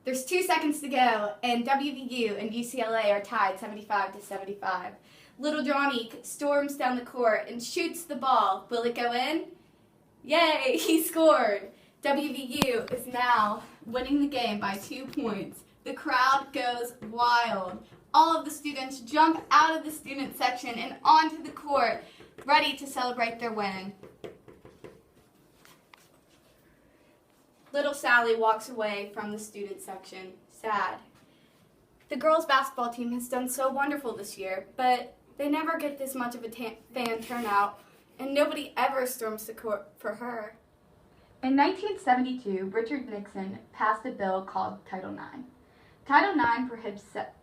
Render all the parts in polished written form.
There's 2 seconds to go, and WVU and UCLA are tied 75-75. Little Johnny storms down the court and shoots the ball. Will it go in? Yay, he scored. WVU is now winning the game by 2 points. The crowd goes wild. All of the students jump out of the student section and onto the court, ready to celebrate their win. Little Sally walks away from the student section, sad. The girls' basketball team has done so wonderful this year, but they never get this much of a fan turnout, and nobody ever storms the court for her. In 1972, Richard Nixon passed a bill called Title IX. Title IX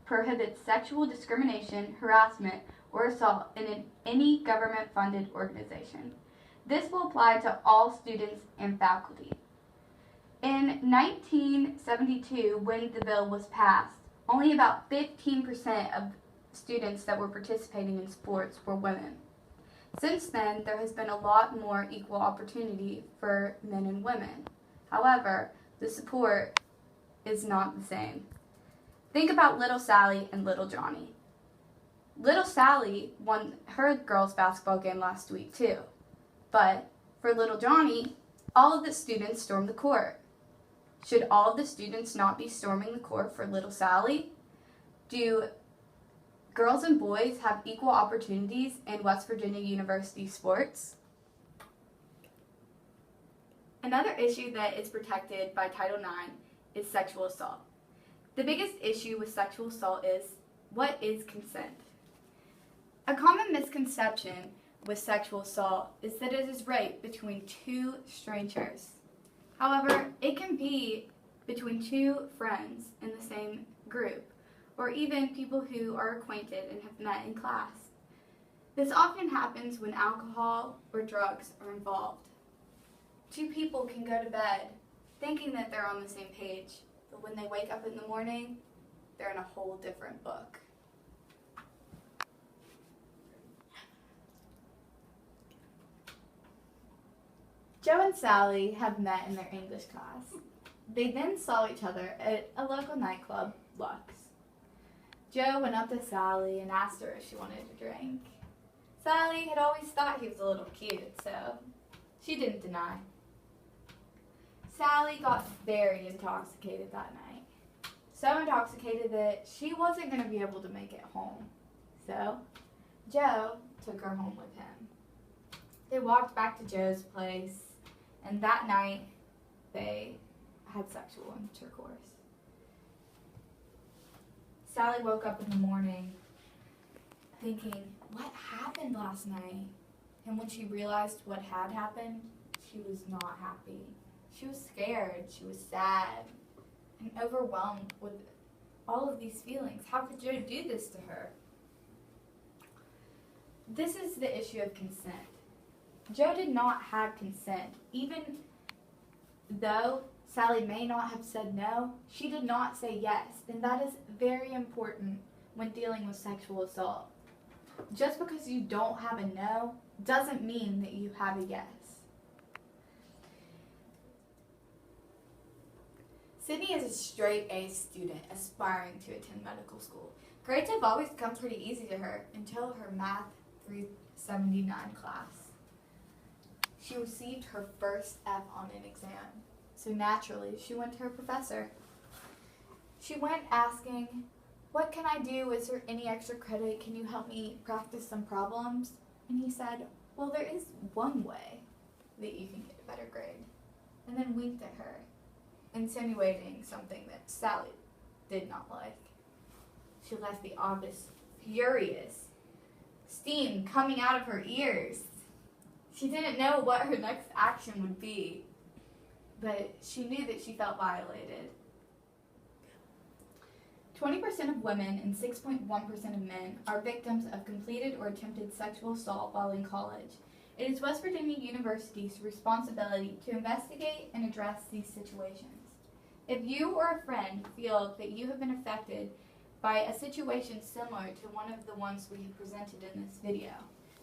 prohibits sexual discrimination, harassment, or assault in any government-funded organization. This will apply to all students and faculty. In 1972, when the bill was passed, only about 15% of students that were participating in sports were women. Since then, there has been a lot more equal opportunity for men and women. However, the support is not the same. Think about little Sally and little Johnny. Little Sally won her girls' basketball game last week too. But for little Johnny, all of the students stormed the court. Should all of the students not be storming the court for little Sally? Do girls and boys have equal opportunities in West Virginia University sports? Another issue that is protected by Title IX is sexual assault. The biggest issue with sexual assault is, what is consent? A common misconception with sexual assault is that it is rape between 2 strangers. However, it can be between 2 friends in the same group, or even people who are acquainted and have met in class. This often happens when alcohol or drugs are involved. 2 people can go to bed thinking that they're on the same page, but when they wake up in the morning, they're in a whole different book. Joe and Sally have met in their English class. They then saw each other at a local nightclub, Lux. Joe went up to Sally and asked her if she wanted a drink. Sally had always thought he was a little cute, so she didn't deny. Sally got very intoxicated that night. So intoxicated that she wasn't going to be able to make it home. So Joe took her home with him. They walked back to Joe's place, and that night they had sexual intercourse. Sally woke up in the morning thinking, what happened last night? And when she realized what had happened, she was not happy. She was scared, she was sad, and overwhelmed with all of these feelings. How could Joe do this to her? This is the issue of consent. Joe did not have consent. Even though Sally may not have said no, she did not say yes, and that is very important when dealing with sexual assault. Just because you don't have a no doesn't mean that you have a yes. Sydney is a straight-A student aspiring to attend medical school. Grades have always come pretty easy to her until her Math 379 class. She received her first F on an exam, so naturally she went to her professor. She went asking, what can I do? Is there any extra credit? Can you help me practice some problems? And he said, well, there is one way that you can get a better grade. And then winked at her, insinuating something that Sally did not like. She left the office furious, steam coming out of her ears. She didn't know what her next action would be, but she knew that she felt violated. 20% of women and 6.1% of men are victims of completed or attempted sexual assault while in college. It is West Virginia University's responsibility to investigate and address these situations. If you or a friend feel that you have been affected by a situation similar to one of the ones we have presented in this video,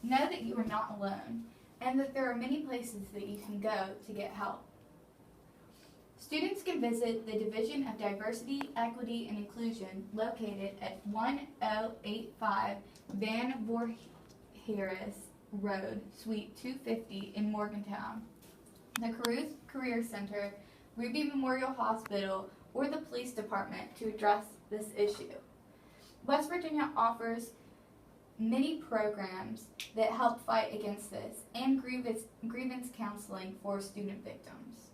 know that you are not alone and that there are many places that you can go to get help. Students can visit the Division of Diversity, Equity, and Inclusion located at 1085 Van Voorhees Road, Suite 250 in Morgantown, the Caruth Career Center, Ruby Memorial Hospital, or the police department to address this issue. West Virginia offers many programs that help fight against this and grievance counseling for student victims.